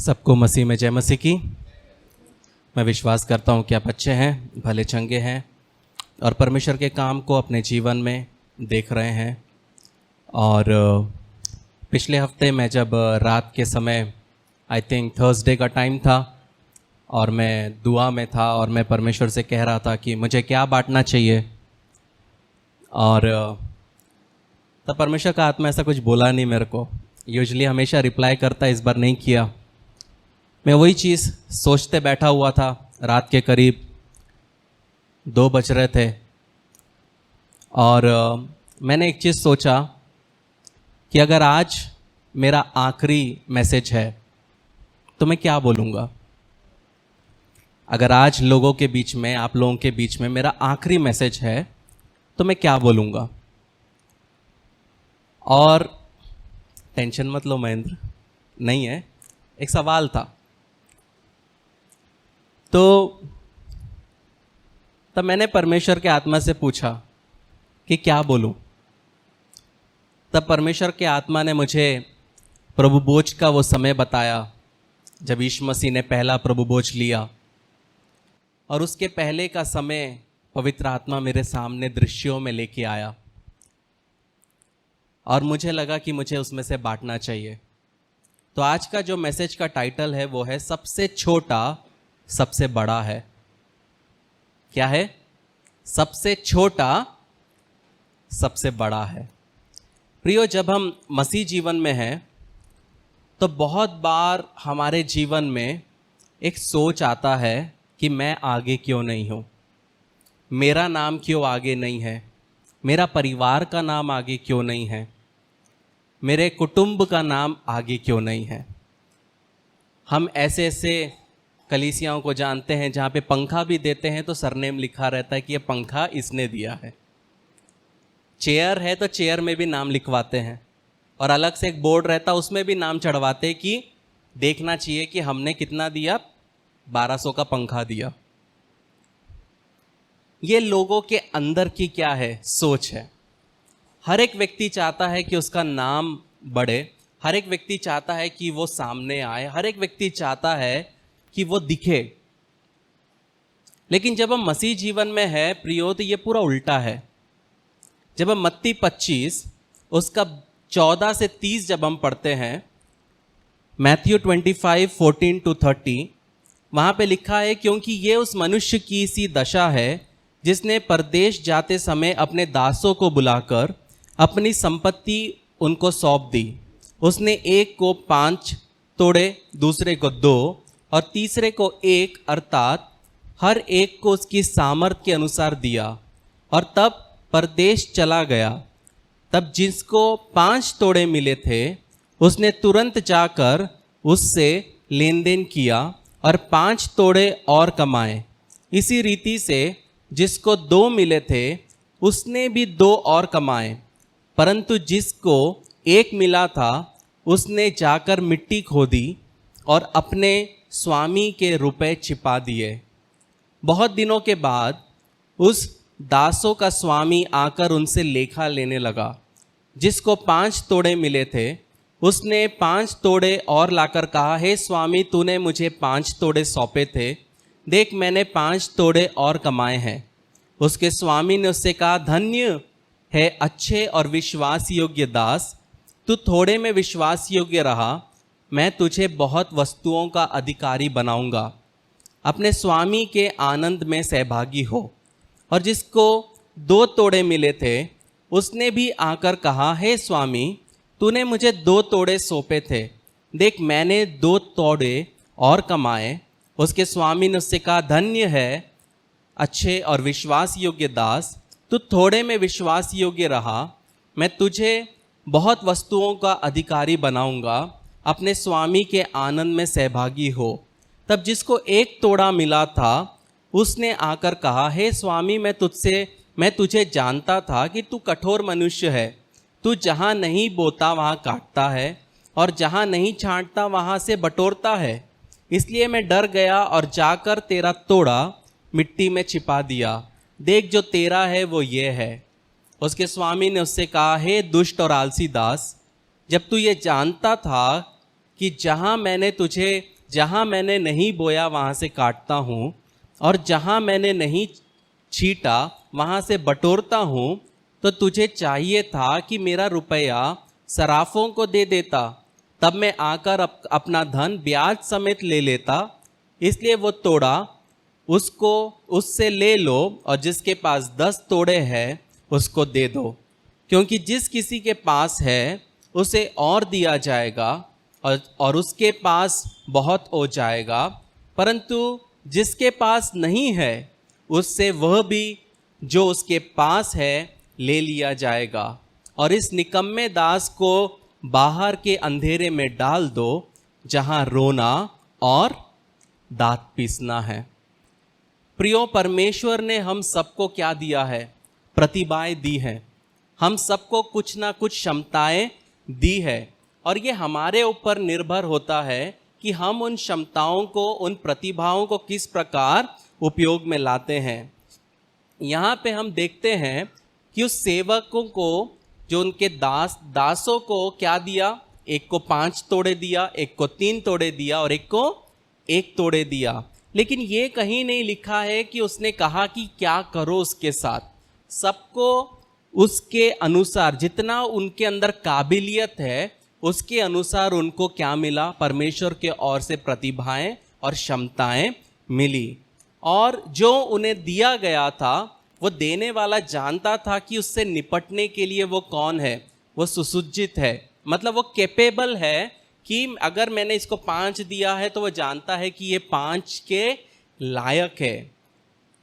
सबको मसीह में जय मसीह की। मैं विश्वास करता हूँ कि आप अच्छे हैं, भले चंगे हैं और परमेश्वर के काम को अपने जीवन में देख रहे हैं। और पिछले हफ्ते मैं जब रात के समय आई थिंक थर्सडे का टाइम था और मैं दुआ में था और मैं परमेश्वर से कह रहा था कि मुझे क्या बांटना चाहिए, और तब परमेश्वर का आत्मा ऐसा कुछ बोला नहीं मेरे को। यूजुअली हमेशा रिप्लाई करता, इस बार नहीं किया। मैं वही चीज़ सोचते बैठा हुआ था। रात के करीब 2 बज रहे थे और मैंने एक चीज़ सोचा कि अगर आज मेरा आखिरी मैसेज है तो मैं क्या बोलूँगा। अगर आज लोगों के बीच में, आप लोगों के बीच में मेरा आखिरी मैसेज है तो मैं क्या बोलूँगा। और टेंशन मत लो महेंद्र, नहीं है, एक सवाल था। तो तब मैंने परमेश्वर के आत्मा से पूछा कि क्या बोलूं। तब परमेश्वर के आत्मा ने मुझे प्रभु भोज का वो समय बताया जब यीशु मसीह ने पहला प्रभु भोज लिया, और उसके पहले का समय पवित्र आत्मा मेरे सामने दृश्यों में लेके आया और मुझे लगा कि मुझे उसमें से बांटना चाहिए। तो आज का जो मैसेज का टाइटल है वो है सबसे छोटा सबसे बड़ा है। क्या है? सबसे छोटा सबसे बड़ा है। प्रियो, जब हम मसीह जीवन में हैं तो बहुत बार हमारे जीवन में एक सोच आता है कि मैं आगे क्यों नहीं हूँ, मेरा नाम क्यों आगे नहीं है, मेरा परिवार का नाम आगे क्यों नहीं है, मेरे कुटुंब का नाम आगे क्यों नहीं है। हम ऐसे ऐसे कलीसियाओं को जानते हैं जहाँ पे पंखा भी देते हैं तो सरनेम लिखा रहता है कि ये पंखा इसने दिया है। चेयर है तो चेयर में भी नाम लिखवाते हैं और अलग से एक बोर्ड रहता है उसमें भी नाम चढ़वाते हैं कि देखना चाहिए कि हमने कितना दिया, 1200 का पंखा दिया। ये लोगों के अंदर की क्या है, सोच है। हर एक व्यक्ति चाहता है कि उसका नाम बढ़े, हर एक व्यक्ति चाहता है कि वो सामने आए, हर एक व्यक्ति चाहता है कि वो दिखे। लेकिन जब हम मसीह जीवन में है प्रियो, तो ये पूरा उल्टा है। जब हम मत्ती 25 उसका 14 से 30 जब हम पढ़ते हैं, मैथ्यू 25:14-30, वहाँ पे लिखा है, क्योंकि ये उस मनुष्य की सी दशा है जिसने परदेश जाते समय अपने दासों को बुलाकर अपनी संपत्ति उनको सौंप दी। उसने एक को 5 तोड़े, दूसरे को 2 और तीसरे को 1, अर्थात हर एक को उसकी सामर्थ्य के अनुसार दिया, और तब परदेश चला गया। तब जिसको 5 तोड़े मिले थे उसने तुरंत जाकर उससे लेन देन किया और 5 तोड़े और कमाए। इसी रीति से जिसको 2 मिले थे उसने भी 2 और कमाए, परंतु जिसको 1 मिला था उसने जाकर मिट्टी खोदी और अपने स्वामी के रुपए छिपा दिए। बहुत दिनों के बाद उस दासों का स्वामी आकर उनसे लेखा लेने लगा। जिसको 5 तोड़े मिले थे उसने 5 तोड़े और लाकर कहा, हे स्वामी, तूने मुझे 5 तोड़े सौंपे थे, देख मैंने 5 तोड़े और कमाए हैं। उसके स्वामी ने उससे कहा, धन्य है अच्छे और विश्वास योग्य दास, तू थोड़े में विश्वास योग्य रहा, मैं तुझे बहुत वस्तुओं का अधिकारी बनाऊंगा। अपने स्वामी के आनंद में सहभागी हो। और जिसको 2 तोड़े मिले थे उसने भी आकर कहा, हे स्वामी, तूने मुझे 2 तोड़े सौंपे थे, देख मैंने 2 तोड़े और कमाए। उसके स्वामी ने उससे कहा, धन्य है अच्छे और विश्वास योग्य दास, तू थोड़े में विश्वास योग्य रहा, मैं तुझे बहुत वस्तुओं का अधिकारी बनाऊंगा। अपने स्वामी के आनंद में सहभागी हो। तब जिसको 1 तोड़ा मिला था उसने आकर कहा, हे स्वामी, मैं तुझे जानता था कि तू कठोर मनुष्य है, तू जहाँ नहीं बोता वहाँ काटता है और जहाँ नहीं छांटता वहाँ से बटोरता है। इसलिए मैं डर गया और जाकर तेरा तोड़ा मिट्टी में छिपा दिया। देख जो तेरा है वो ये है। उसके स्वामी ने उससे कहा, हे दुष्ट और आलसी दास, जब तू ये जानता था कि जहाँ मैंने तुझे जहाँ मैंने नहीं बोया वहाँ से काटता हूँ, और जहाँ मैंने नहीं छीटा वहाँ से बटोरता हूँ। तो तुझे चाहिए था कि मेरा रुपया सराफों को दे देता, तब मैं आकर अपना धन ब्याज समेत ले लेता। इसलिए वो तोड़ा उसको उससे ले लो, और जिसके पास 10 तोड़े हैं उसको दे दो, क्योंकि जिस किसी के पास है उसे और दिया जाएगा, और उसके पास बहुत हो जाएगा। परंतु जिसके पास नहीं है उससे वह भी जो उसके पास है ले लिया जाएगा। और इस निकम्मे दास को बाहर के अंधेरे में डाल दो, जहां रोना और दांत पीसना है। प्रियो, परमेश्वर ने हम सबको क्या दिया है? प्रतिभाएं दी हैं। हम सबको कुछ ना कुछ क्षमताएं दी है, और ये हमारे ऊपर निर्भर होता है कि हम उन क्षमताओं को, उन प्रतिभाओं को किस प्रकार उपयोग में लाते हैं। यहाँ पे हम देखते हैं कि उस सेवकों को, जो उनके दासों को क्या दिया? एक को 5 तोड़े दिया, एक को 3 तोड़े दिया, और एक को 1 तोड़े दिया। लेकिन ये कहीं नहीं लिखा है कि उसने कहा कि क्या करो उसके साथ। सबको उसके अनुसार, जितना उनके अंदर काबिलियत है उसके अनुसार उनको क्या मिला? परमेश्वर के ओर से प्रतिभाएं और क्षमताएं मिली। और जो उन्हें दिया गया था वो देने वाला जानता था कि उससे निपटने के लिए वो कौन है, वो सुसज्जित है, मतलब वो कैपेबल है कि अगर मैंने इसको 5 दिया है तो वो जानता है कि ये 5 के लायक है।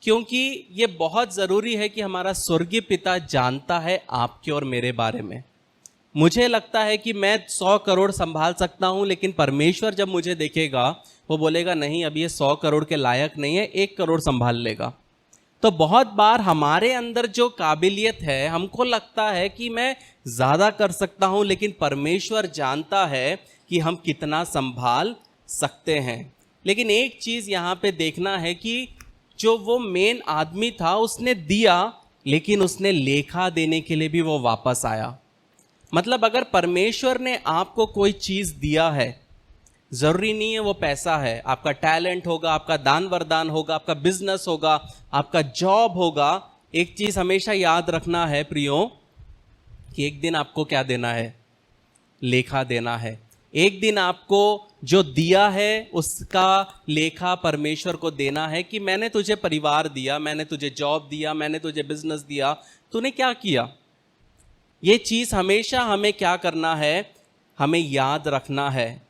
क्योंकि ये बहुत ज़रूरी है कि हमारा स्वर्गीय पिता जानता है आपके और मेरे बारे में। मुझे लगता है कि मैं 100 करोड़ संभाल सकता हूँ, लेकिन परमेश्वर जब मुझे देखेगा वो बोलेगा नहीं, अभी ये 100 करोड़ के लायक नहीं है, 1 करोड़ संभाल लेगा। तो बहुत बार हमारे अंदर जो काबिलियत है, हमको लगता है कि मैं ज़्यादा कर सकता हूँ, लेकिन परमेश्वर जानता है कि हम कितना संभाल सकते हैं। लेकिन एक चीज़ यहाँ पे देखना है कि जो वो मेन आदमी था उसने दिया, लेकिन उसने लेखा देने के लिए भी वो वापस आया। मतलब अगर परमेश्वर ने आपको कोई चीज़ दिया है, ज़रूरी नहीं है वो पैसा है, आपका टैलेंट होगा, आपका दान वरदान होगा, आपका बिजनेस होगा, आपका जॉब होगा। एक चीज़ हमेशा याद रखना है प्रियो, कि एक दिन आपको क्या देना है? लेखा देना है। एक दिन आपको जो दिया है उसका लेखा परमेश्वर को देना है कि मैंने तुझे परिवार दिया, मैंने तुझे जॉब दिया, मैंने तुझे बिजनेस दिया, तूने क्या किया? ये चीज़ हमेशा हमें क्या करना है? हमें याद रखना है।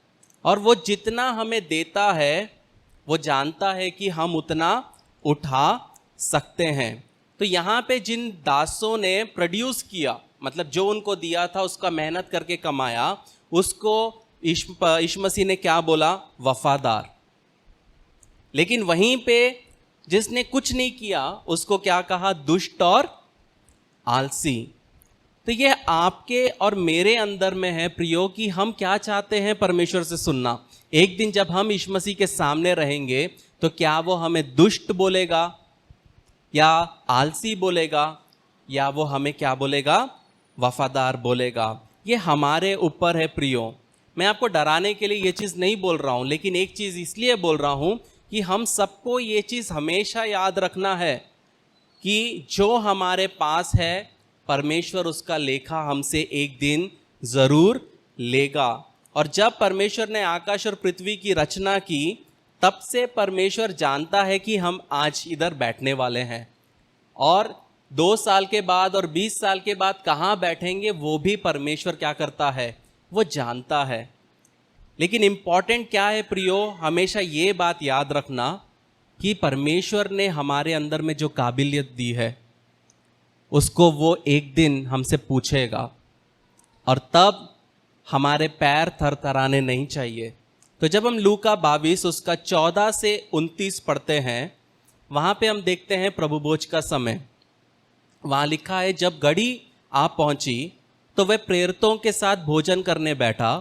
और वो जितना हमें देता है वो जानता है कि हम उतना उठा सकते हैं। तो यहाँ पे जिन दासों ने प्रोड्यूस किया, मतलब जो उनको दिया था उसका मेहनत करके कमाया, उसको यीशु मसीह ने क्या बोला? वफादार। लेकिन वहीं पे जिसने कुछ नहीं किया उसको क्या कहा? दुष्ट और आलसी। तो ये आपके और मेरे अंदर में है प्रियो, कि हम क्या चाहते हैं परमेश्वर से सुनना। एक दिन जब हम यीशु मसीह के सामने रहेंगे तो क्या वो हमें दुष्ट बोलेगा या आलसी बोलेगा, या वो हमें क्या बोलेगा? वफादार बोलेगा। ये हमारे ऊपर है प्रियो। मैं आपको डराने के लिए ये चीज़ नहीं बोल रहा हूँ, लेकिन एक चीज़ इसलिए बोल रहा हूँ कि हम सबको ये चीज़ हमेशा याद रखना है कि जो हमारे पास है परमेश्वर उसका लेखा हमसे एक दिन ज़रूर लेगा। और जब परमेश्वर ने आकाश और पृथ्वी की रचना की, तब से परमेश्वर जानता है कि हम आज इधर बैठने वाले हैं, और 2 साल के बाद और 20 साल के बाद कहाँ बैठेंगे वो भी परमेश्वर क्या करता है? वो जानता है। लेकिन इम्पॉर्टेंट क्या है प्रियो? हमेशा ये बात याद रखना कि परमेश्वर ने हमारे अंदर में जो काबिलियत दी है उसको वो एक दिन हमसे पूछेगा, और तब हमारे पैर थरथराने नहीं चाहिए। तो जब हम लूका 22 उसका 14 से 29 पढ़ते हैं, वहाँ पे हम देखते हैं प्रभु भोज का समय। वहाँ लिखा है, जब घड़ी आ पहुँची तो वह प्रेरितों के साथ भोजन करने बैठा,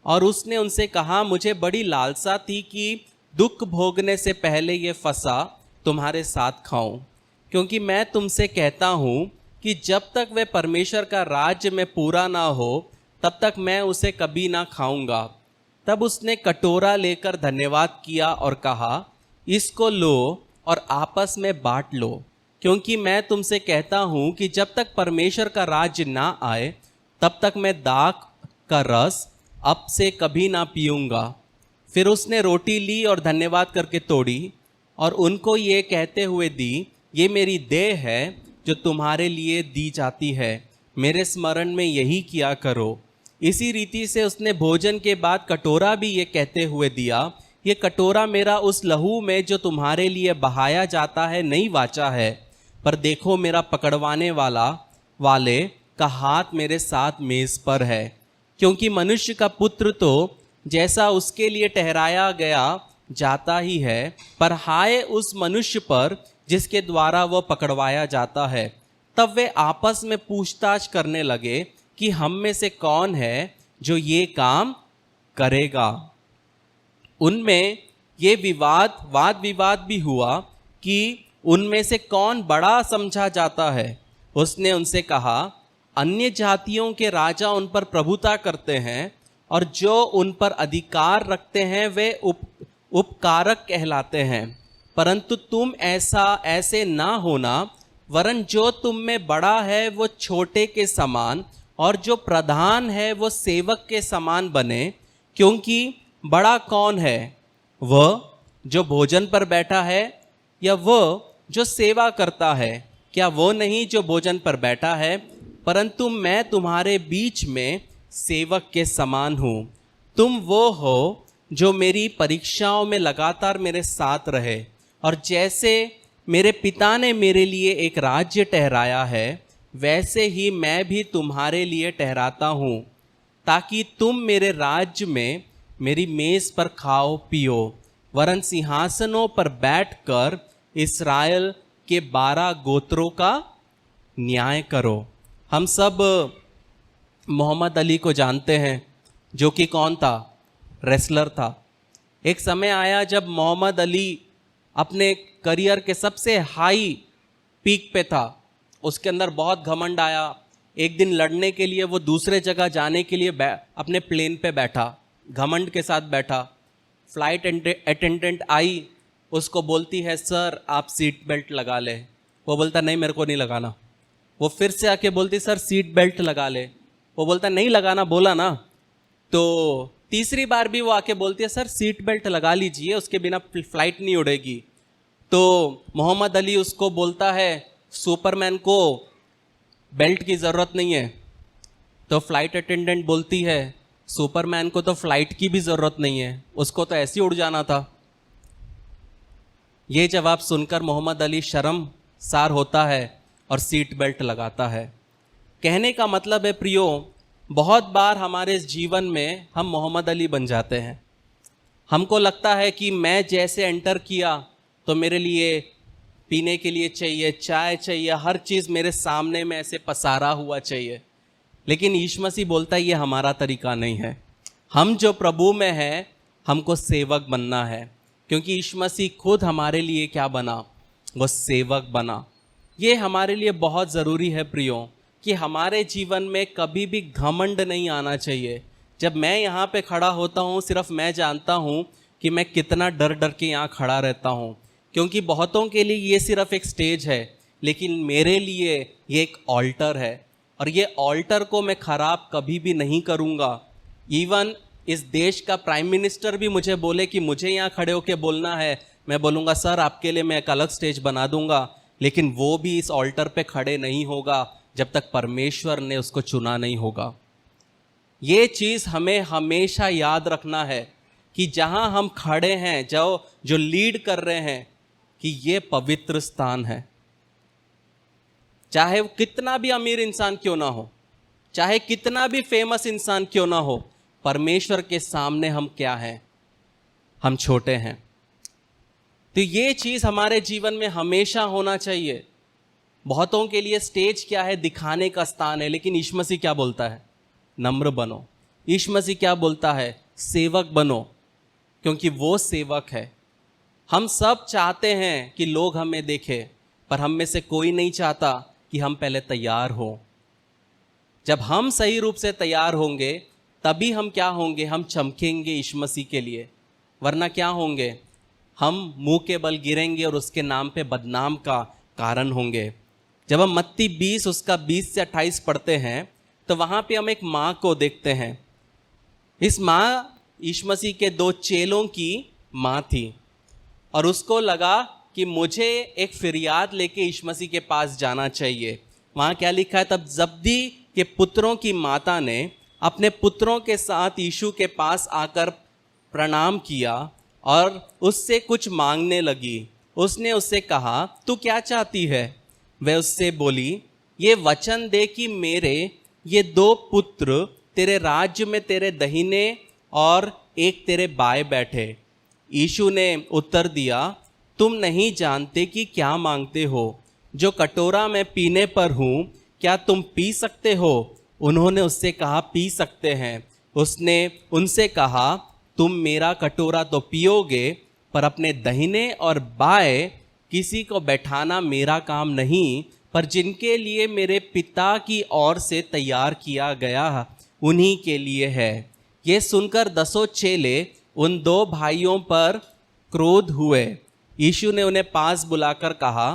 और उसने उनसे कहा, मुझे बड़ी लालसा थी कि दुख भोगने से पहले ये फसा तुम्हारे साथ खाऊं, क्योंकि मैं तुमसे कहता हूँ कि जब तक वह परमेश्वर का राज्य में पूरा ना हो तब तक मैं उसे कभी ना खाऊंगा। तब उसने कटोरा लेकर धन्यवाद किया और कहा, इसको लो और आपस में बांट लो, क्योंकि मैं तुमसे कहता हूं कि जब तक परमेश्वर का राज्य ना आए तब तक मैं दाख का रस अब से कभी ना पीऊंगा। फिर उसने रोटी ली और धन्यवाद करके तोड़ी और उनको ये कहते हुए दी, ये मेरी देह है जो तुम्हारे लिए दी जाती है, मेरे स्मरण में यही किया करो। इसी रीति से उसने भोजन के बाद कटोरा भी ये कहते हुए दिया, ये कटोरा मेरा उस लहू में जो तुम्हारे लिए बहाया जाता है नई वाचा है। पर देखो, मेरा पकड़वाने वाले का हाथ मेरे साथ मेज पर है। क्योंकि मनुष्य का पुत्र तो जैसा उसके लिए ठहराया गया जाता ही है, पर हाय उस मनुष्य पर जिसके द्वारा वह पकड़वाया जाता है। तब वे आपस में पूछताछ करने लगे कि हम में से कौन है जो ये काम करेगा। उनमें ये वाद विवाद भी हुआ कि उनमें से कौन बड़ा समझा जाता है। उसने उनसे कहा, अन्य जातियों के राजा उन पर प्रभुता करते हैं और जो उन पर अधिकार रखते हैं वे उपकारक कहलाते हैं। परंतु तुम ऐसे ना होना, वरन जो तुम में बड़ा है वो छोटे के समान और जो प्रधान है वो सेवक के समान बने। क्योंकि बड़ा कौन है, वह जो भोजन पर बैठा है या वह जो सेवा करता है? क्या वो नहीं जो भोजन पर बैठा है? परंतु मैं तुम्हारे बीच में सेवक के समान हूँ। तुम वो हो जो मेरी परीक्षाओं में लगातार मेरे साथ रहे, और जैसे मेरे पिता ने मेरे लिए एक राज्य ठहराया है, वैसे ही मैं भी तुम्हारे लिए ठहराता हूँ, ताकि तुम मेरे राज्य में मेरी मेज पर खाओ पियो, वरन सिंहासनों पर बैठकर इस्राएल के 12 गोत्रों का न्याय करो। हम सब मोहम्मद अली को जानते हैं, जो कि कौन था? रेसलर था। एक समय आया जब मोहम्मद अली अपने करियर के सबसे हाई पीक पे था, उसके अंदर बहुत घमंड आया। एक दिन लड़ने के लिए वो दूसरे जगह जाने के लिए अपने प्लेन पे बैठा, घमंड के साथ बैठा। फ्लाइट अटेंडेंट आई, उसको बोलती है, सर आप सीट बेल्ट लगा ले। वो बोलता नहीं, मेरे को नहीं लगाना। वो फिर से आके बोलती, सर सीट बेल्ट लगा ले। वो बोलता नहीं लगाना, बोला ना। तो तीसरी बार भी वो आके बोलती है, सर सीट बेल्ट लगा लीजिए, उसके बिना फ्लाइट नहीं उड़ेगी। तो मोहम्मद अली उसको बोलता है, सुपरमैन को बेल्ट की ज़रूरत नहीं है। तो फ्लाइट अटेंडेंट बोलती है, सुपरमैन को तो फ्लाइट की भी ज़रूरत नहीं है, उसको तो ऐसे ही उड़ जाना था। ये जवाब सुनकर मोहम्मद अली शर्मसार होता है और सीट बेल्ट लगाता है। कहने का मतलब है प्रियो, बहुत बार हमारे इस जीवन में हम मोहम्मद अली बन जाते हैं। हमको लगता है कि मैं जैसे एंटर किया तो मेरे लिए पीने के लिए चाहिए, चाय चाहिए, हर चीज़ मेरे सामने में ऐसे पसारा हुआ चाहिए। लेकिन यीशु मसीह बोलता है ये हमारा तरीका नहीं है। हम जो प्रभु में हैं, हमको सेवक बनना है, क्योंकि यीशु मसीह खुद हमारे लिए क्या बना? वो सेवक बना। ये हमारे लिए बहुत ज़रूरी है प्रियो, कि हमारे जीवन में कभी भी घमंड नहीं आना चाहिए। जब मैं यहाँ पे खड़ा होता हूँ, सिर्फ मैं जानता हूँ कि मैं कितना डर डर के यहाँ खड़ा रहता हूँ, क्योंकि बहुतों के लिए ये सिर्फ एक स्टेज है, लेकिन मेरे लिए ये एक ऑल्टर है, और ये ऑल्टर को मैं ख़राब कभी भी नहीं करूँगा। इवन इस देश का प्राइम मिनिस्टर भी मुझे बोले कि मुझे यहाँ खड़े होकर बोलना है, मैं बोलूँगा सर आपके लिए मैं एक अलग स्टेज बना दूँगा, लेकिन वो भी इस ऑल्टर पे खड़े नहीं होगा जब तक परमेश्वर ने उसको चुना नहीं होगा। ये चीज़ हमें हमेशा याद रखना है कि जहाँ हम खड़े हैं, जो लीड कर रहे हैं, कि ये पवित्र स्थान है। चाहे वो कितना भी अमीर इंसान क्यों ना हो, चाहे कितना भी फेमस इंसान क्यों ना हो, परमेश्वर के सामने हम क्या हैं? हम छोटे हैं। तो ये चीज़ हमारे जीवन में हमेशा होना चाहिए। बहुतों के लिए स्टेज क्या है? दिखाने का स्थान है, लेकिन यीशु मसीह क्या बोलता है? नम्र बनो। यीशु मसीह क्या बोलता है? सेवक बनो, क्योंकि वो सेवक है। हम सब चाहते हैं कि लोग हमें देखें, पर हम में से कोई नहीं चाहता कि हम पहले तैयार हो। जब हम सही रूप से तैयार होंगे, तभी हम क्या होंगे, हम चमकेंगे यीशु मसीह के लिए, वरना क्या होंगे, हम मुंह के बल गिरेंगे और उसके नाम पे बदनाम का कारण होंगे। जब हम मत्ती 20 उसका 20 से 28 पढ़ते हैं तो वहाँ पे हम एक माँ को देखते हैं। इस माँ यीशु मसीह के 2 चेलों की माँ थी और उसको लगा कि मुझे एक फरियाद लेके यीशु मसीह के पास जाना चाहिए। वहाँ क्या लिखा है, तब जब्दी के पुत्रों की माता ने अपने पुत्रों के साथ यीशु के पास आकर प्रणाम किया और उससे कुछ मांगने लगी। उसने उससे कहा, तू क्या चाहती है? वह उससे बोली, ये वचन दे कि मेरे ये 2 पुत्र तेरे राज्य में तेरे दहिने और एक तेरे बाएं बैठे। यीशु ने उत्तर दिया, तुम नहीं जानते कि क्या मांगते हो। जो कटोरा मैं पीने पर हूँ क्या तुम पी सकते हो? उन्होंने उससे कहा, पी सकते हैं। उसने उनसे कहा, तुम मेरा कटोरा तो पियोगे, पर अपने दहिने और बाएं किसी को बैठाना मेरा काम नहीं, पर जिनके लिए मेरे पिता की ओर से तैयार किया गया उन्हीं के लिए है। ये सुनकर 10 चेले उन 2 भाइयों पर क्रोध हुए। यीशु ने उन्हें पास बुलाकर कहा,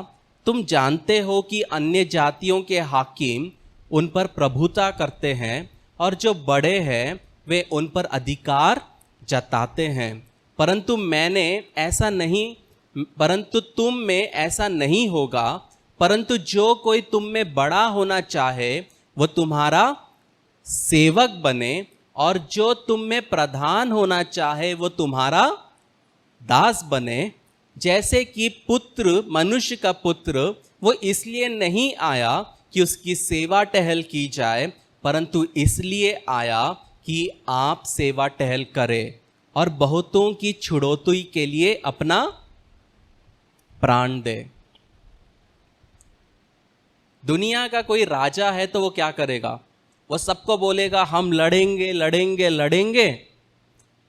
तुम जानते हो कि अन्य जातियों के हाकिम उन पर प्रभुता करते हैं और जो बड़े हैं वे उन पर अधिकार जताते हैं, परंतु तुम में ऐसा नहीं होगा। परंतु जो कोई तुम में बड़ा होना चाहे वो तुम्हारा सेवक बने, और जो तुम में प्रधान होना चाहे वो तुम्हारा दास बने। जैसे कि पुत्र, मनुष्य का पुत्र, वो इसलिए नहीं आया कि उसकी सेवा टहल की जाए, परंतु इसलिए आया कि आप सेवा टहल करें और बहुतों की छुड़ौती के लिए अपना प्राण दे। दुनिया का कोई राजा है तो वो क्या करेगा? वो सबको बोलेगा हम लड़ेंगे लड़ेंगे लड़ेंगे,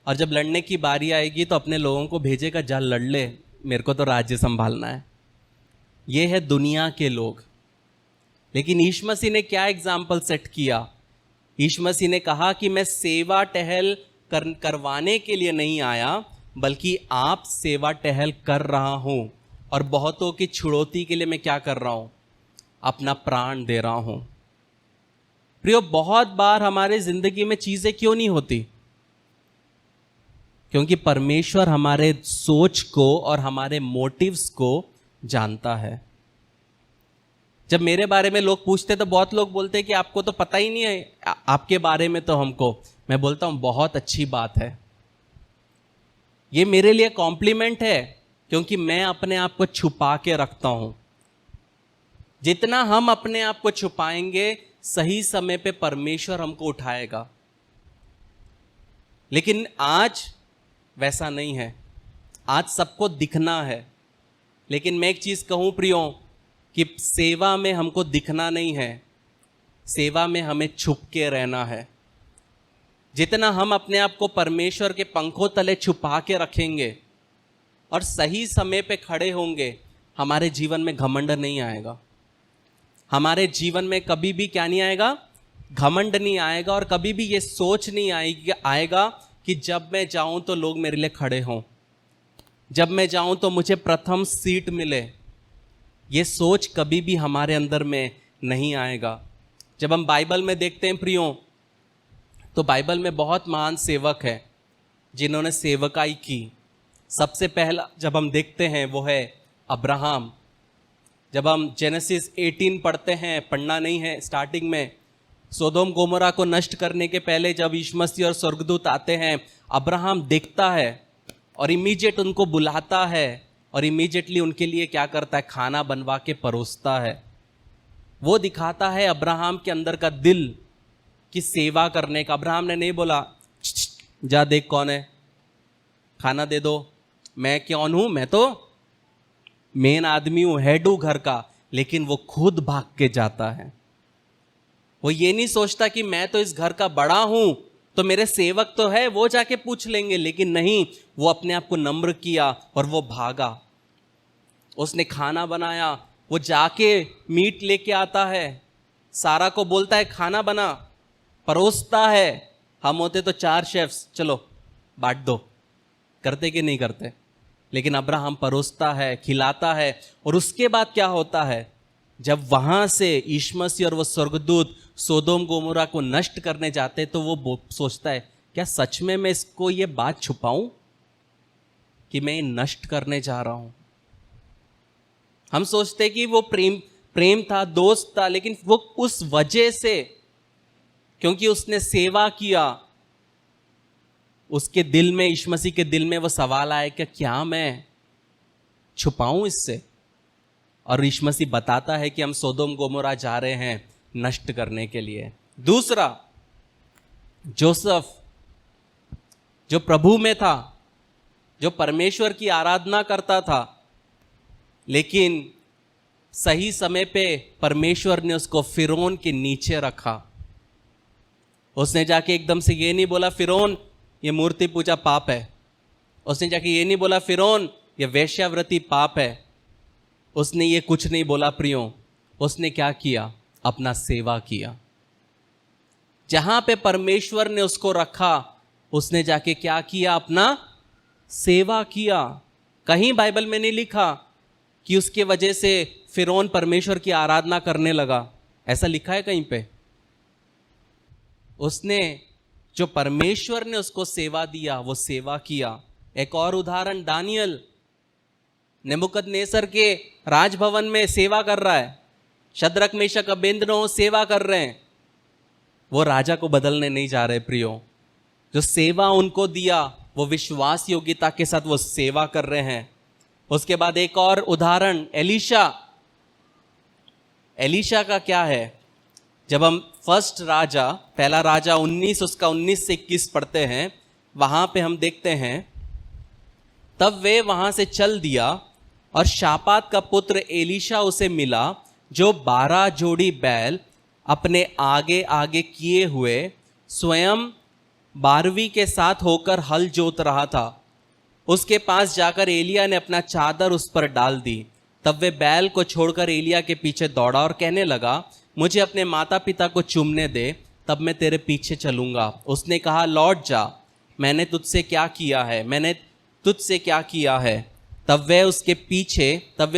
और जब लड़ने की बारी आएगी तो अपने लोगों को भेजेगा, जा लड़ ले, मेरे को तो राज्य संभालना है। ये है दुनिया के लोग। लेकिन यीशु मसीह ने क्या एग्जाम्पल सेट किया? यीशु मसीह ने कहा कि मैं सेवा टहल करवाने के लिए नहीं आया, बल्कि आप सेवा टहल कर रहा हूं, और बहुतों की छुड़ौती के लिए मैं क्या कर रहा हूं? अपना प्राण दे रहा हूं। प्रियो, बहुत बार हमारे जिंदगी में चीजें क्यों नहीं होती? क्योंकि परमेश्वर हमारे सोच को और हमारे मोटिव्स को जानता है। जब मेरे बारे में लोग पूछते तो बहुत लोग बोलते हैं कि आपको तो पता ही नहीं है आपके बारे में तो हमको। मैं बोलता हूं बहुत अच्छी बात है, ये मेरे लिए कॉम्प्लीमेंट है, क्योंकि मैं अपने आप को छुपा के रखता हूं। जितना हम अपने आप को छुपाएंगे, सही समय पे परमेश्वर हमको उठाएगा। लेकिन आज वैसा नहीं है, आज सबको दिखना है। लेकिन मैं एक चीज कहूं प्रियो, कि सेवा में हमको दिखना नहीं है, सेवा में हमें छुप के रहना है। जितना हम अपने आप को परमेश्वर के पंखों तले छुपा के रखेंगे और सही समय पे खड़े होंगे, हमारे जीवन में घमंड नहीं आएगा। हमारे जीवन में कभी भी क्या नहीं आएगा? घमंड नहीं आएगा, और कभी भी ये सोच नहीं आएगा कि जब मैं जाऊं तो लोग मेरे लिए खड़े हों, जब मैं जाऊं तो मुझे प्रथम सीट मिले। ये सोच कभी भी हमारे अंदर में नहीं आएगा। जब हम बाइबल में देखते हैं प्रियो, तो बाइबल में बहुत महान सेवक है जिन्होंने सेवकाई की। सबसे पहला जब हम देखते हैं वो है अब्राहम। जब हम जेनेसिस 18 पढ़ते हैं, पढ़ना नहीं है, स्टार्टिंग में सोदोम गोमोरा को नष्ट करने के पहले जब यीशु मसीह और स्वर्गदूत आते हैं, अब्राहम देखता है और इमीडिएट उनको बुलाता है और इमीडिएटली उनके लिए क्या करता है? खाना बनवा के परोसता है। वो दिखाता है अब्राहम के अंदर का दिल कि सेवा करने का। अब्राहम ने नहीं बोला जा देख कौन है, खाना दे दो, मैं कौन हूं, मैं तो मेन आदमी हूं, हेड हूं घर का। लेकिन वो खुद भाग के जाता है। वो ये नहीं सोचता कि मैं तो इस घर का बड़ा हूं तो मेरे सेवक तो है, वो जाके पूछ लेंगे। लेकिन नहीं, वो अपने आप को नम्र किया और वो भागा। उसने खाना बनाया, वो जाके मीट लेके आता है, सारा को बोलता है खाना बना, परोसता है, हम होते तो 4 शेफ्स, चलो बांट दो, करते कि नहीं करते? लेकिन अब्राहम परोसता है, खिलाता है। और उसके बाद क्या होता है, जब वहां से यीशु मसीह और वो स्वर्गदूत सोदोम गोमोरा को नष्ट करने जाते, तो वो सोचता है क्या सच में मैं इसको ये बात छुपाऊं कि मैं नष्ट करने जा रहा हूं? हम सोचते कि वो प्रेम था, दोस्त था, लेकिन वो उस वजह से, क्योंकि उसने सेवा किया, उसके दिल में, यीशु मसीह के दिल में वो सवाल आया कि क्या मैं छुपाऊं इससे? और यीशु मसीह बताता है कि हम सोदोम गोमोरा जा रहे हैं नष्ट करने के लिए। दूसरा, जोसेफ जो प्रभु में था, जो परमेश्वर की आराधना करता था, लेकिन सही समय पे परमेश्वर ने उसको फिरौन के नीचे रखा। उसने जाके एकदम से ये नहीं बोला फिरौन ये मूर्ति पूजा पाप है। उसने जाके ये नहीं बोला फिरौन ये वेश्यावृत्ति पाप है। उसने ये कुछ नहीं बोला प्रियो। उसने क्या किया? अपना सेवा किया। जहां पे परमेश्वर ने उसको रखा, उसने जाके क्या किया? अपना सेवा किया। कहीं बाइबल में नहीं लिखा कि उसके वजह से फिरौन परमेश्वर की आराधना करने लगा। ऐसा लिखा है कहीं पे? उसने जो परमेश्वर ने उसको सेवा दिया वो सेवा किया। एक और उदाहरण, दानियल नेबुकदनेस्सर के राजभवन में सेवा कर रहा है। शद्रक मेशक अबेदनगो सेवा कर रहे हैं। वो राजा को बदलने नहीं जा रहे प्रियो। जो सेवा उनको दिया वो विश्वास योग्यता के साथ वो सेवा कर रहे हैं। उसके बाद एक और उदाहरण, एलीशा का क्या है? जब हम पहला राजा 19 उसका 19 से 21 पढ़ते हैं, वहां पे हम देखते हैं, तब वे वहां से चल दिया और शापात का पुत्र एलीशा उसे मिला, जो 12 जोड़ी बैल अपने आगे आगे किए हुए स्वयं 12वीं के साथ होकर हल जोत रहा था। उसके पास जाकर एलिया ने अपना चादर उस पर डाल दी। तब वे बैल को छोड़कर एलिया के पीछे दौड़ा और कहने लगा, मुझे अपने माता पिता को चूमने दे, तब मैं तेरे पीछे चलूंगा। उसने कहा, लौट जा, मैंने तुझसे क्या किया है? तब वे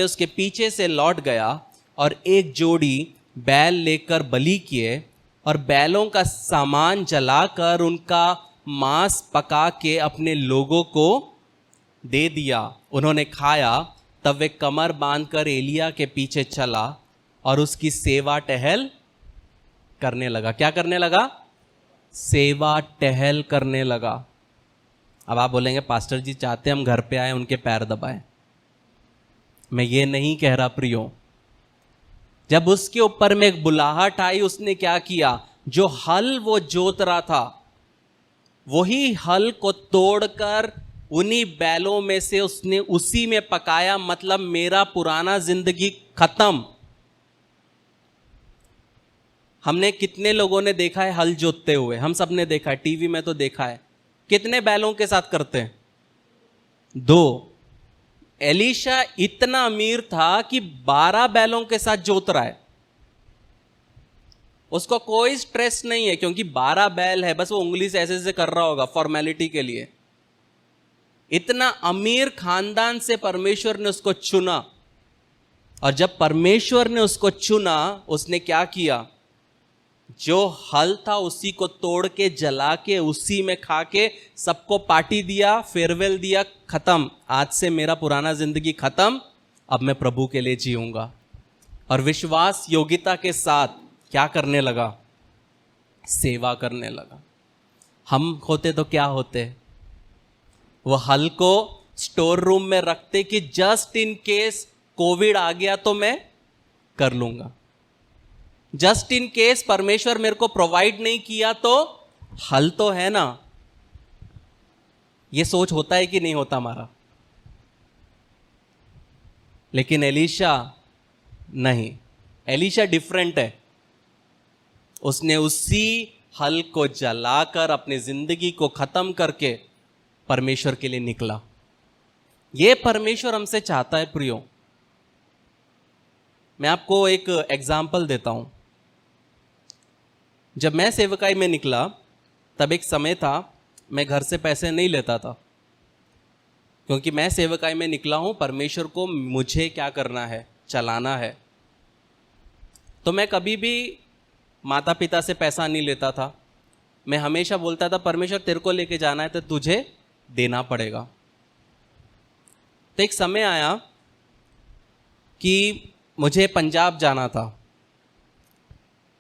उसके पीछे से लौट गया और एक जोड़ी बैल लेकर बलि किए और बैलों का सामान जलाकर उनका मांस पका के अपने लोगों को दे दिया। उन्होंने खाया। तब वे कमर बांधकर एलिया के पीछे चला और उसकी सेवा टहल करने लगा। क्या करने लगा? सेवा टहल करने लगा। अब आप बोलेंगे, पास्टर जी चाहते हम घर पे आए उनके पैर दबाएं। मैं ये नहीं कह रहा प्रियो। जब उसके ऊपर में एक बुलाहट आई, उसने क्या किया? जो हल वो जोत रहा था, वही हल को तोड़कर उन्हीं बैलों में से उसने उसी में पकाया। मतलब मेरा पुराना जिंदगी खत्म। हमने कितने लोगों ने देखा है हल जोतते हुए? हम सब ने देखा है, टीवी में तो देखा है। कितने बैलों के साथ करते हैं? 2। एलीशा इतना अमीर था कि 12 बैलों के साथ जोत रहा है। उसको कोई स्ट्रेस नहीं है, क्योंकि 12 बैल है, बस वो उंगली से ऐसे ऐसे कर रहा होगा फॉर्मेलिटी के लिए। इतना अमीर खानदान से परमेश्वर ने उसको चुना, और जब परमेश्वर ने उसको चुना, उसने क्या किया? जो हल था उसी को तोड़ के, जला के, उसी में खा के सबको पार्टी दिया, फेयरवेल दिया, खत्म, आज से मेरा पुराना जिंदगी खत्म, अब मैं प्रभु के लिए जीऊंगा। और विश्वास योग्यता के साथ क्या करने लगा? सेवा करने लगा। हम होते तो क्या होते? वो हल को स्टोर रूम में रखते कि जस्ट इन केस कोविड आ गया तो मैं कर लूंगा, जस्ट इन केस परमेश्वर मेरे को प्रोवाइड नहीं किया तो हल तो है ना। ये सोच होता है कि नहीं होता हमारा? लेकिन एलीशा नहीं, एलीशा डिफरेंट है। उसने उसी हल को जलाकर अपनी जिंदगी को खत्म करके परमेश्वर के लिए निकला। ये परमेश्वर हमसे चाहता है प्रियो। मैं आपको एक एग्जाम्पल देता हूं। जब मैं सेवकाई में निकला, तब एक समय था मैं घर से पैसे नहीं लेता था, क्योंकि मैं सेवकाई में निकला हूँ, परमेश्वर को मुझे क्या करना है, चलाना है। तो मैं कभी भी माता पिता से पैसा नहीं लेता था। मैं हमेशा बोलता था परमेश्वर तेरे को लेके जाना है तो तुझे देना पड़ेगा। तो एक समय आया कि मुझे पंजाब जाना था,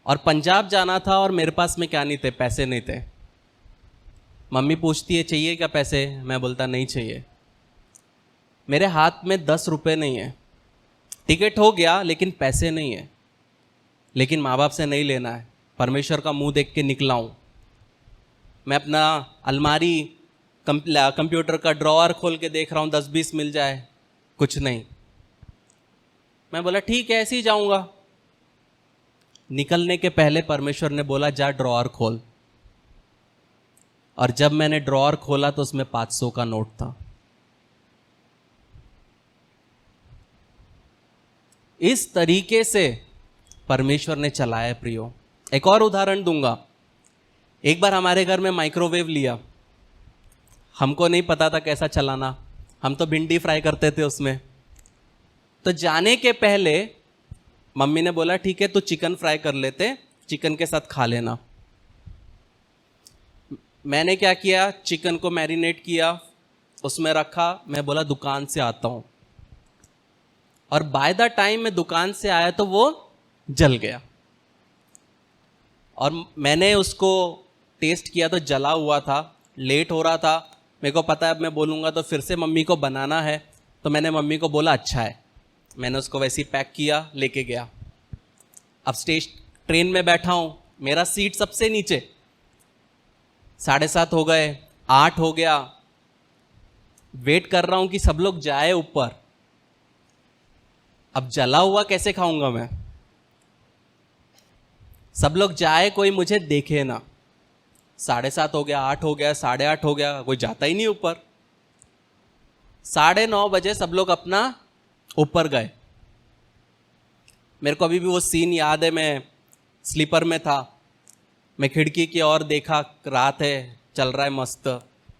और पंजाब जाना था और मेरे पास में क्या नहीं थे, पैसे नहीं थे। मम्मी पूछती है चाहिए क्या पैसे, मैं बोलता नहीं चाहिए। मेरे हाथ में 10 रुपये नहीं है, टिकट हो गया लेकिन पैसे नहीं है। लेकिन माँ बाप से नहीं लेना है, परमेश्वर का मुंह देख के निकला हूँ। मैं अपना अलमारी कंप्यूटर का ड्रॉअर खोल के देख रहा हूँ 10-20 मिल जाए, कुछ नहीं। मैं बोला ठीक है ऐसे ही जाऊँगा। निकलने के पहले परमेश्वर ने बोला जा ड्रॉअर खोल, और जब मैंने ड्रॉअर खोला तो उसमें 500 का नोट था। इस तरीके से परमेश्वर ने चलाया प्रियो। एक और उदाहरण दूंगा। एक बार हमारे घर में माइक्रोवेव लिया, हमको नहीं पता था कैसा चलाना, हम तो भिंडी फ्राई करते थे उसमें। तो जाने के पहले मम्मी ने बोला ठीक है तो चिकन फ्राई कर लेते, चिकन के साथ खा लेना। मैंने क्या किया, चिकन को मैरिनेट किया, उसमें रखा। मैं बोला दुकान से आता हूँ, और बाय द टाइम मैं दुकान से आया तो वो जल गया। और मैंने उसको टेस्ट किया तो जला हुआ था, लेट हो रहा था। मेरे को पता है अब मैं बोलूँगा तो फिर से मम्मी को बनाना है, तो मैंने मम्मी को बोला अच्छा है। मैंने उसको वैसे ही पैक किया, लेके गया। अब ट्रेन में बैठा हूँ, मेरा सीट सबसे नीचे। 7:30 हो गए, 8 हो गया, वेट कर रहा हूँ कि सब लोग जाए ऊपर। अब जला हुआ कैसे खाऊंगा मैं, सब लोग जाए कोई मुझे देखे ना। 7:30 हो गया, 8 हो गया, 8:30 हो गया, कोई जाता ही नहीं ऊपर। 9:30 बजे सब लोग अपना ऊपर गए। मेरे को अभी भी वो सीन याद है, मैं स्लीपर में था, मैं खिड़की की ओर देखा, रात है, चल रहा है मस्त।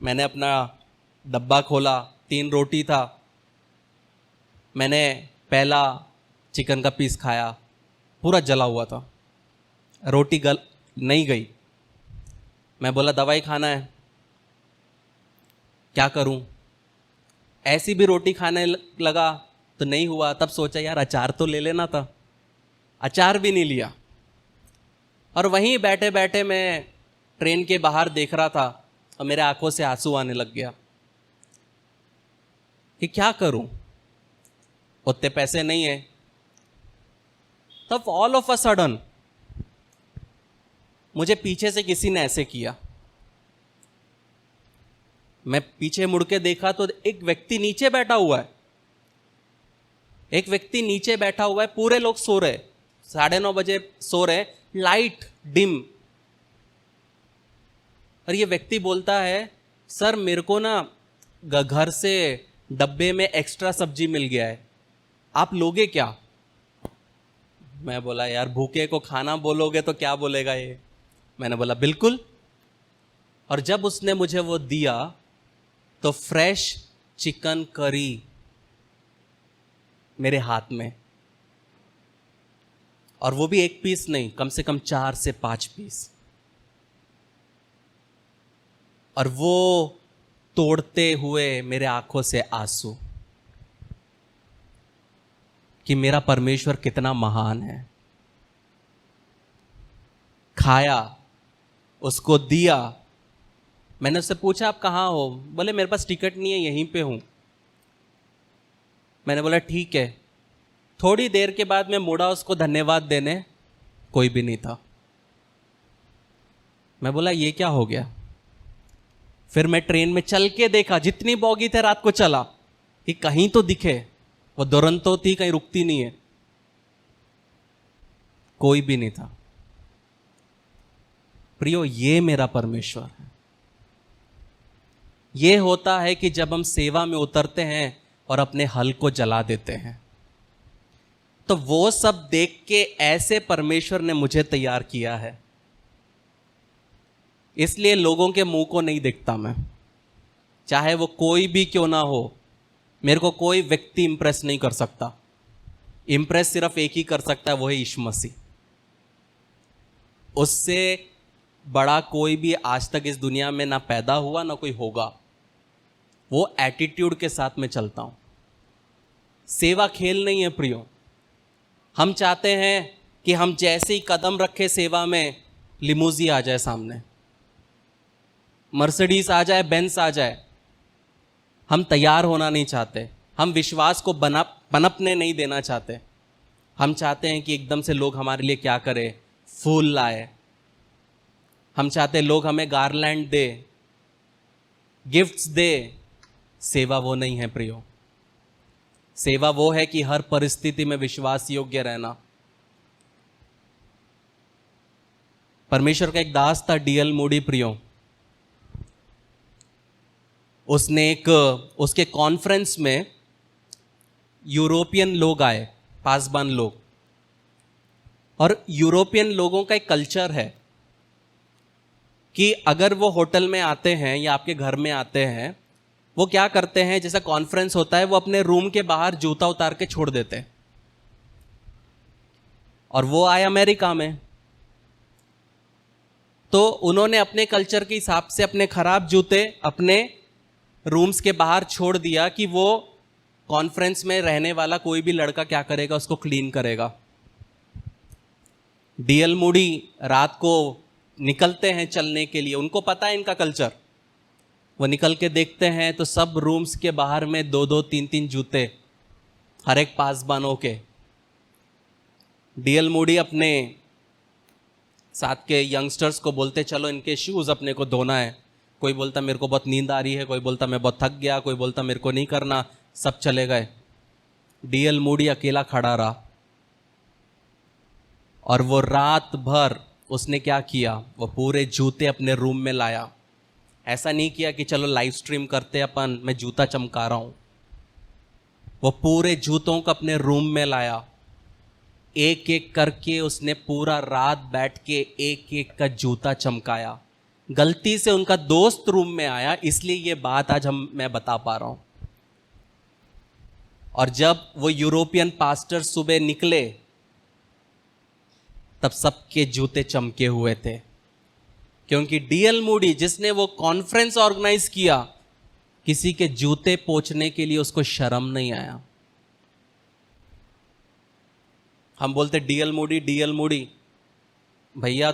मैंने अपना डब्बा खोला, 3 रोटी था। मैंने पहला चिकन का पीस खाया, पूरा जला हुआ था, रोटी गल नहीं गई। मैं बोला दवाई खाना है, क्या करूं। ऐसी भी रोटी खाने लगा तो नहीं हुआ। तब सोचा यार अचार तो ले लेना था, अचार भी नहीं लिया। और वहीं बैठे बैठे मैं ट्रेन के बाहर देख रहा था, और मेरे आंखों से आंसू आने लग गया कि क्या करूं, उतने पैसे नहीं है। तब ऑल ऑफ अ सडन मुझे पीछे से किसी ने ऐसे किया। मैं पीछे मुड़ के देखा तो एक व्यक्ति नीचे बैठा हुआ है, एक व्यक्ति नीचे बैठा हुआ है। पूरे लोग सो रहे, 9:30 बजे सो रहे, लाइट डिम। और ये व्यक्ति बोलता है सर मेरे को ना घर से डब्बे में एक्स्ट्रा सब्जी मिल गया है, आप लोगे क्या। मैं बोला यार भूखे को खाना बोलोगे तो क्या बोलेगा ये। मैंने बोला बिल्कुल। और जब उसने मुझे वो दिया तो फ्रेश चिकन करी मेरे हाथ में, और वो भी 1 पीस नहीं, कम से कम 4 से 5 पीस। और वो तोड़ते हुए मेरे आंखों से आंसू कि मेरा परमेश्वर कितना महान है। खाया, उसको दिया। मैंने उससे पूछा आप कहाँ हो, बोले मेरे पास टिकट नहीं है, यहीं पे हूं। मैंने बोला ठीक है। थोड़ी देर के बाद मैं मुड़ा उसको धन्यवाद देने, कोई भी नहीं था। मैं बोला ये क्या हो गया। फिर मैं ट्रेन में चल के देखा, जितनी बोगी थे रात को चला, कि कहीं तो दिखे। वो दुरंतो थी, कहीं रुकती नहीं है, कोई भी नहीं था। प्रियो ये मेरा परमेश्वर है। ये होता है कि जब हम सेवा में उतरते हैं और अपने हल को जला देते हैं, तो वो सब देख के ऐसे परमेश्वर ने मुझे तैयार किया है। इसलिए लोगों के मुंह को नहीं देखता मैं, चाहे वो कोई भी क्यों ना हो। मेरे को कोई व्यक्ति इंप्रेस नहीं कर सकता। इंप्रेस सिर्फ एक ही कर सकता है, वो है यीशु मसीह। उससे बड़ा कोई भी आज तक इस दुनिया में ना पैदा हुआ ना कोई होगा। वो एटीट्यूड के साथ में चलता हूं। सेवा खेल नहीं है प्रियो। हम चाहते हैं कि हम जैसे ही कदम रखे सेवा में, लिमोजी आ जाए सामने, मर्सिडीज आ जाए, बेंस आ जाए। हम तैयार होना नहीं चाहते। हम विश्वास को पनपने नहीं देना चाहते। हम चाहते हैं कि एकदम से लोग हमारे लिए क्या करें, फूल लाए। हम चाहते हैं लोग हमें गारलैंड दे, गिफ्ट्स दे। सेवा वो नहीं है प्रियो। सेवा वो है कि हर परिस्थिति में विश्वास योग्य रहना। परमेश्वर का एक दास था डीएल मूडी प्रियो। उसने उसके कॉन्फ्रेंस में यूरोपियन लोग आए, पासबान लोग। और यूरोपियन लोगों का एक कल्चर है कि अगर वो होटल में आते हैं या आपके घर में आते हैं, वो क्या करते हैं, जैसा कॉन्फ्रेंस होता है, वो अपने रूम के बाहर जूता उतार के छोड़ देते हैं। और वो आए अमेरिका में, तो उन्होंने अपने कल्चर के हिसाब से अपने खराब जूते अपने रूम्स के बाहर छोड़ दिया कि वो कॉन्फ्रेंस में रहने वाला कोई भी लड़का क्या करेगा, उसको क्लीन करेगा। डीएल मूडी रात को निकलते हैं चलने के लिए, उनको पता है इनका कल्चर। वो निकल के देखते हैं तो सब रूम्स के बाहर में 2-2, 3-3 जूते हर एक पासबानों के। डीएल मूडी अपने साथ के यंगस्टर्स को बोलते, चलो इनके शूज़ अपने को धोना है। कोई बोलता मेरे को बहुत नींद आ रही है, कोई बोलता मैं बहुत थक गया, कोई बोलता मेरे को नहीं करना। सब चले गए, डीएल मूडी अकेला खड़ा रहा। और वो रात भर उसने क्या किया, वो पूरे जूते अपने रूम में लाया। ऐसा नहीं किया कि चलो लाइव स्ट्रीम करते अपन, मैं जूता चमका रहा हूं। वो पूरे जूतों को अपने रूम में लाया। एक एक करके उसने पूरा रात बैठ के एक एक का जूता चमकाया। गलती से उनका दोस्त रूम में आया, इसलिए ये बात आज मैं बता पा रहा हूं। और जब वो यूरोपियन पास्टर सुबह निकले, तब सबके जूते चमके हुए थे, क्योंकि डीएल मूडी जिसने वो कॉन्फ्रेंस ऑर्गेनाइज किया, किसी के जूते पोंछने के लिए उसको शर्म नहीं आया। हम बोलते डीएल मूडी, भैया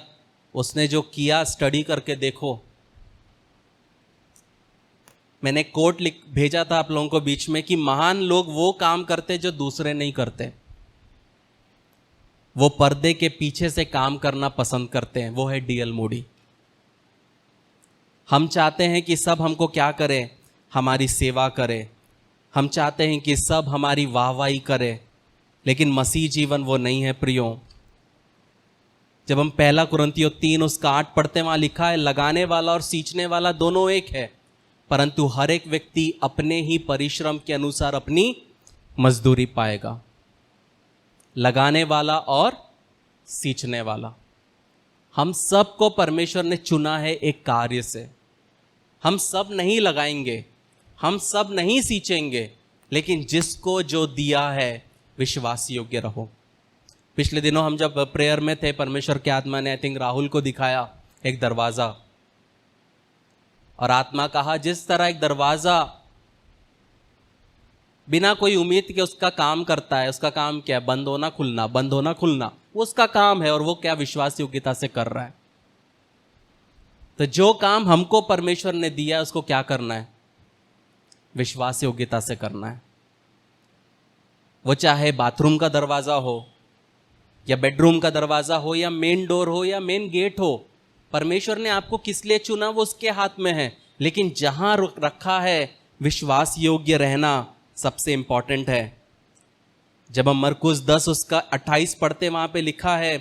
उसने जो किया स्टडी करके देखो। मैंने कोट भेजा था आप लोगों को बीच में कि महान लोग वो काम करते जो दूसरे नहीं करते। वो पर्दे के पीछे से काम करना पसंद करते हैं, वो है डीएल मूडी। हम चाहते हैं कि सब हमको क्या करें, हमारी सेवा करें। हम चाहते हैं कि सब हमारी वाहवाही करें, लेकिन मसीह जीवन वो नहीं है प्रियो। जब हम 1 कुरिन्थियों 3:8 पढ़ते हैं, वहां लिखा है, लगाने वाला और सींचने वाला दोनों एक है, परंतु हर एक व्यक्ति अपने ही परिश्रम के अनुसार अपनी मजदूरी पाएगा। लगाने वाला और सींचने वाला, हम सबको परमेश्वर ने चुना है एक कार्य से। हम सब नहीं लगाएंगे, हम सब नहीं सींचेंगे, लेकिन जिसको जो दिया है विश्वास योग्य रहो। पिछले दिनों हम जब प्रेयर में थे, परमेश्वर की आत्मा ने आई थिंक राहुल को दिखाया एक दरवाजा, और आत्मा कहा जिस तरह एक दरवाजा बिना कोई उम्मीद के उसका काम करता है, उसका काम क्या है, बंद होना खुलना, बंद होना खुलना, वो उसका काम है। और वो क्या विश्वास योग्यता से कर रहा है। तो जो काम हमको परमेश्वर ने दिया है उसको क्या करना है, विश्वास योग्यता से करना है। वो चाहे बाथरूम का दरवाजा हो या बेडरूम का दरवाजा हो या मेन डोर हो या मेन गेट हो, परमेश्वर ने आपको किस लिए चुना वो उसके हाथ में है। लेकिन जहां रखा है विश्वास योग्य रहना सबसे इंपॉर्टेंट है। जब हम मरकुस 10 उसका 28 पढ़ते, वहां पे लिखा है,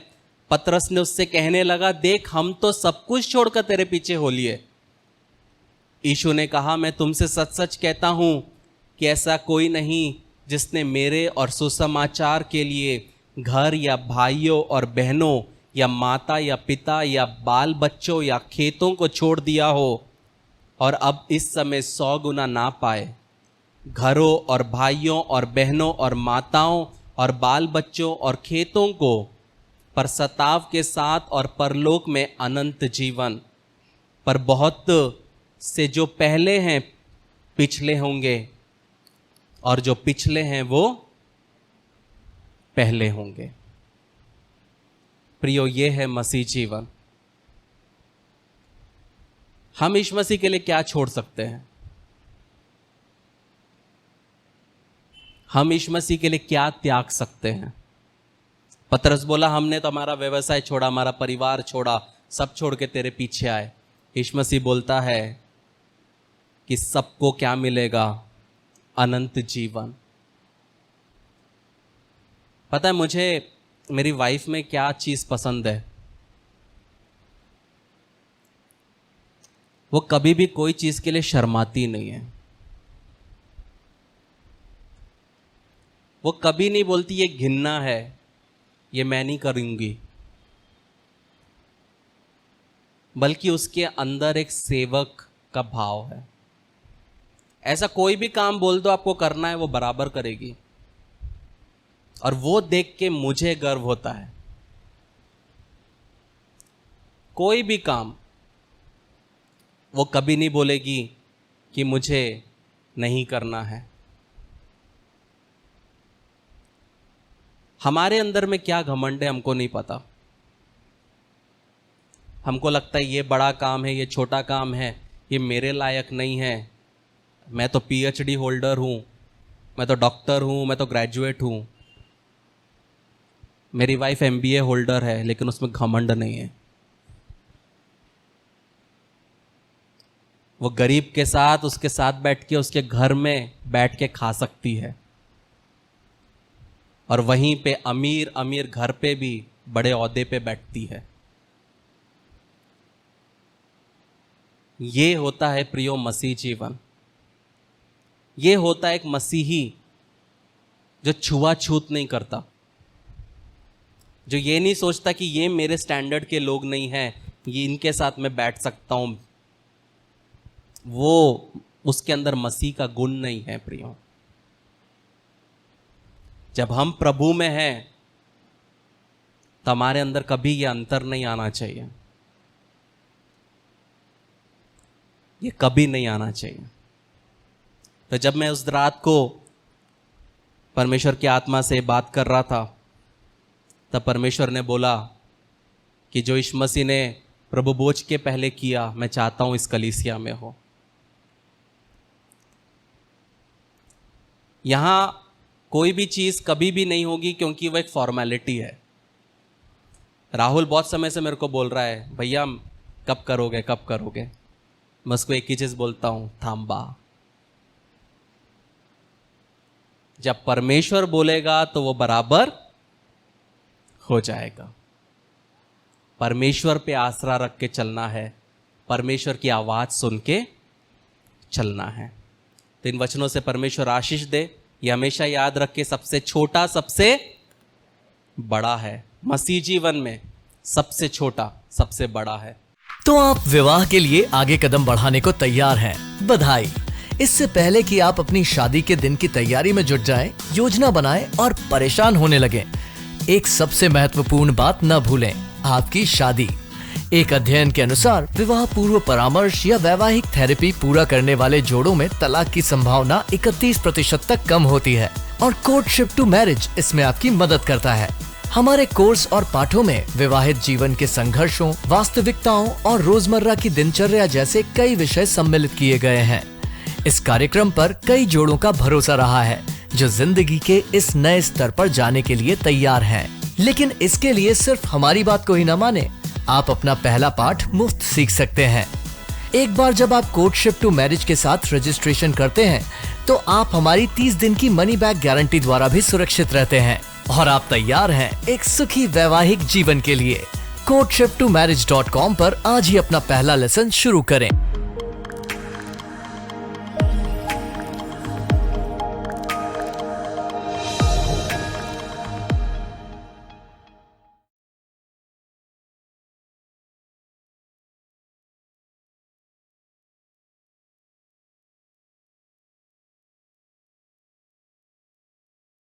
पतरस ने उससे कहने लगा, देख हम तो सब कुछ छोड़कर तेरे पीछे हो लिए। यीशु ने कहा, मैं तुमसे सच सच कहता हूं कि ऐसा कोई नहीं जिसने मेरे और सुसमाचार के लिए घर या भाइयों और बहनों या माता या पिता या बाल बच्चों या खेतों को छोड़ दिया हो और अब इस समय 100 गुना ना पाए, घरों और भाइयों और बहनों और माताओं और बाल बच्चों और खेतों को पर सताव के साथ और परलोक में अनंत जीवन, पर बहुत से जो पहले हैं पिछले होंगे और जो पिछले हैं वो पहले होंगे। प्रियो, ये है मसीह जीवन। हम इस मसीह के लिए क्या छोड़ सकते हैं? हम इस मसीह के लिए क्या त्याग सकते हैं? पतरस बोला, हमने तो हमारा व्यवसाय छोड़ा, हमारा परिवार छोड़ा, सब छोड़ के तेरे पीछे आए। यीशु मसीह बोलता है कि सबको क्या मिलेगा? अनंत जीवन। पता है मुझे मेरी वाइफ में क्या चीज पसंद है? वो कभी भी कोई चीज के लिए शर्माती नहीं है। वो कभी नहीं बोलती ये घिनना है, ये मैं नहीं करूंगी, बल्कि उसके अंदर एक सेवक का भाव है। ऐसा कोई भी काम बोल दो आपको करना है, वो बराबर करेगी। और वो देख के मुझे गर्व होता है। कोई भी काम वो कभी नहीं बोलेगी कि मुझे नहीं करना है। हमारे अंदर में क्या घमंड है हमको नहीं पता। हमको लगता है ये बड़ा काम है, ये छोटा काम है, ये मेरे लायक नहीं है। मैं तो पीएचडी होल्डर हूं, मैं तो डॉक्टर हूं, मैं तो ग्रेजुएट हूं। मेरी वाइफ एमबीए होल्डर है, लेकिन उसमें घमंड नहीं है। वो गरीब के साथ, उसके साथ बैठ के, उसके घर में बैठ के खा सकती है, और वहीं पे अमीर अमीर घर पे भी बड़े ओहदे पे बैठती है। ये होता है प्रियो मसीह जीवन। ये होता है एक मसीही जो छुआछूत नहीं करता, जो ये नहीं सोचता कि ये मेरे स्टैंडर्ड के लोग नहीं हैं, ये इनके साथ मैं बैठ सकता हूं। वो उसके अंदर मसीह का गुण नहीं है प्रियो। जब हम प्रभु में हैं तो हमारे अंदर कभी ये अंतर नहीं आना चाहिए, ये कभी नहीं आना चाहिए। तो जब मैं उस रात को परमेश्वर की आत्मा से बात कर रहा था, तब परमेश्वर ने बोला कि जो यीशु मसीह ने प्रभु भोज के पहले किया, मैं चाहता हूं इस कलीसिया में हो। यहां कोई भी चीज कभी भी नहीं होगी, क्योंकि वह एक फॉर्मेलिटी है। राहुल बहुत समय से मेरे को बोल रहा है, भैया कब करोगे कब करोगे। मैं उसको एक ही चीज बोलता हूं, थांबा। जब परमेश्वर बोलेगा तो वो बराबर हो जाएगा। परमेश्वर पे आसरा रख के चलना है, परमेश्वर की आवाज सुन के चलना है। तो इन वचनों से परमेश्वर आशीष दे। ये हमेशा याद रख के, सबसे छोटा सबसे बड़ा है। मसीह जीवन में सबसे छोटा सबसे बड़ा है। तो आप विवाह के लिए आगे कदम बढ़ाने को तैयार हैं। बधाई। इससे पहले कि आप अपनी शादी के दिन की तैयारी में जुट जाएं, योजना बनाएं और परेशान होने लगें, एक सबसे महत्वपूर्ण बात न भूलें, आपकी शादी। एक अध्ययन के अनुसार विवाह पूर्व परामर्श या वैवाहिक थेरेपी पूरा करने वाले जोड़ों में तलाक की संभावना 31% तक कम होती है, और कोर्टशिप टू मैरिज इसमें आपकी मदद करता है। हमारे कोर्स और पाठों में विवाहित जीवन के संघर्षों, वास्तविकताओं और रोजमर्रा की दिनचर्या जैसे कई विषय सम्मिलित किए गए हैं। इस कार्यक्रम पर कई जोड़ों का भरोसा रहा है, जो जिंदगी के इस नए स्तर पर जाने के लिए तैयार हैं। लेकिन इसके लिए सिर्फ हमारी बात को ही न माने, आप अपना पहला पाठ मुफ्त सीख सकते हैं। एक बार जब आप कोर्टशिप टू मैरिज के साथ रजिस्ट्रेशन करते हैं, तो आप हमारी 30 दिन की मनी बैक गारंटी द्वारा भी सुरक्षित रहते हैं, और आप तैयार हैं एक सुखी वैवाहिक जीवन के लिए। courtship2marriage.com पर आज ही अपना पहला लेसन शुरू करें।